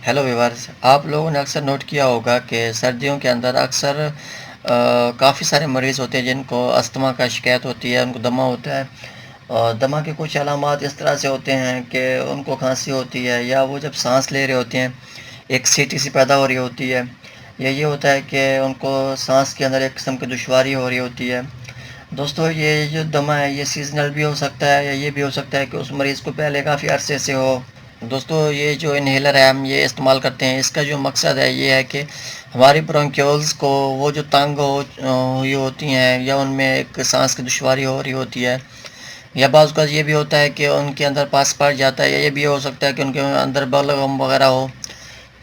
Hello viewers, आप लोगों ने अक्सर नोट किया होगा कि सर्दियों के अंदर अक्सर काफ़ी सारे मरीज़ होते हैं जिनको अस्थमा का शिकायत होती है, उनको दमा होता है। और दमा के कुछ अलामात इस तरह से होते हैं कि उनको खांसी होती है, या वो जब सांस ले रहे होते हैं एक सीटी सी पैदा हो रही होती है, या ये होता है कि उनको सांस के अंदर एक किस्म की दुश्वारी हो रही होती है। दोस्तों, ये जो दमा है ये सीजनल भी हो सकता है, या ये भी हो सकता है कि उस मरीज़ को पहले काफ़ी अरसे से हो। दोस्तों, ये जो इन्हेलर है हम ये इस्तेमाल करते हैं, इसका जो मकसद है ये है कि हमारी ब्रोंक्यूल्स को वो जो तंग हुई होती हैं, या उनमें एक सांस की दुश्वारी हो रही होती है, या बाज़ अवत ये भी होता है कि उनके अंदर पस पड़ जाता है, या ये भी हो सकता है कि उनके अंदर बलगम वगैरह हो।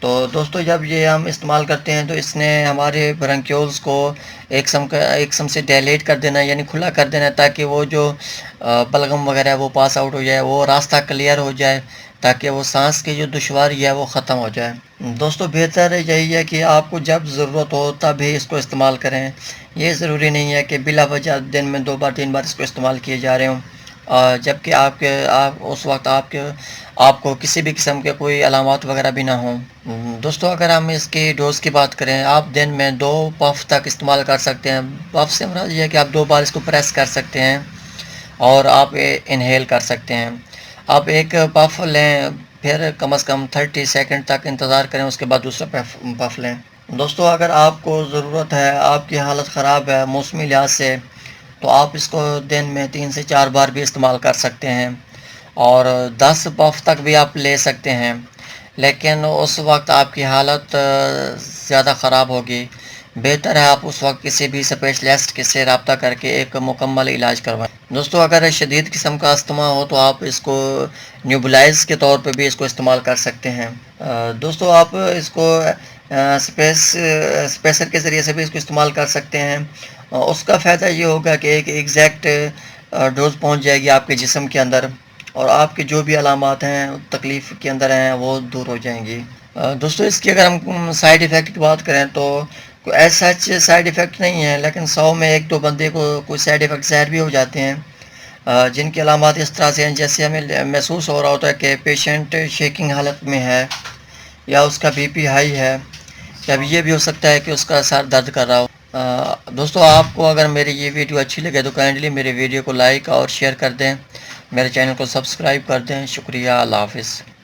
तो दोस्तों, जब ये हम इस्तेमाल करते हैं तो इसने हमारे ब्रोंक्यूल्स को एक सम से डायलेट कर देना है, यानी खुला कर देना है, ताकि वो जो बलगम वगैरह है वो पास आउट हो जाए, वो रास्ता क्लियर हो जाए, ताकि वो सांस की जो दुश्वारी है वो ख़त्म हो जाए। दोस्तों, बेहतर यही है कि आपको जब ज़रूरत हो तब ही इसको इस्तेमाल करें। ये ज़रूरी नहीं है कि बिला वजह दिन में 2 बार 3 बार इसको इस्तेमाल किए जा रहे हों, जबकि आप उस वक्त आपको किसी भी किस्म के कोई अलामात वगैरह भी ना हों। दोस्तों, अगर हम इसकी डोज़ की बात करें, आप दिन में 2 पफ तक इस्तेमाल कर सकते हैं। पफ से मुराद ये है कि आप 2 बार इसको प्रेस कर सकते हैं और आप इन्हेल कर सकते हैं। आप एक पफ लें, फिर कम से कम 30 सेकंड तक इंतज़ार करें, उसके बाद दूसरा पफ लें। दोस्तों, अगर आपको ज़रूरत है, आपकी हालत ख़राब है मौसमी लिहाज से, तो आप इसको दिन में 3 से 4 बार भी इस्तेमाल कर सकते हैं, और 10 पफ तक भी आप ले सकते हैं। लेकिन उस वक्त आपकी हालत ज़्यादा ख़राब होगी। बेहतर है आप उस वक्त किसी भी स्पेशलिस्ट से रब्ता करके एक मुकम्मल इलाज करवाएं। दोस्तों, अगर शदीद किस्म का अस्थमा हो तो आप इसको न्यूबुलाइज के तौर पे भी इसको इस्तेमाल कर सकते हैं। दोस्तों, आप इसको स्पेसर के ज़रिए से भी इसको इस्तेमाल कर सकते हैं। उसका फ़ायदा ये होगा कि एक एग्जैक्ट डोज़ पहुंच जाएगी आपके जिस्म के अंदर, और आपके जो भी अलामात हैं तकलीफ़ के अंदर हैं वो दूर हो जाएंगी। दोस्तों, इसकी अगर हम साइड इफ़ेक्ट की बात करें तो कोई ऐसा सच साइड इफ़ेक्ट नहीं है, लेकिन 100 में 1-2 बंदे को कोई साइड इफ़ेक्ट ज़ाहिर भी हो जाते हैं, जिनकी अलामात इस तरह से हैं, जैसे हमें महसूस हो रहा होता है कि पेशेंट शेकिंग हालत में है, या उसका बीपी हाई है, या ये भी हो सकता है कि उसका सर दर्द कर रहा हो। दोस्तों, आपको अगर मेरी ये वीडियो अच्छी लगे तो काइंडली मेरे वीडियो को लाइक और शेयर कर दें, मेरे चैनल को सब्सक्राइब कर दें। शुक्रिया, अल्लाह हाफ़िज़।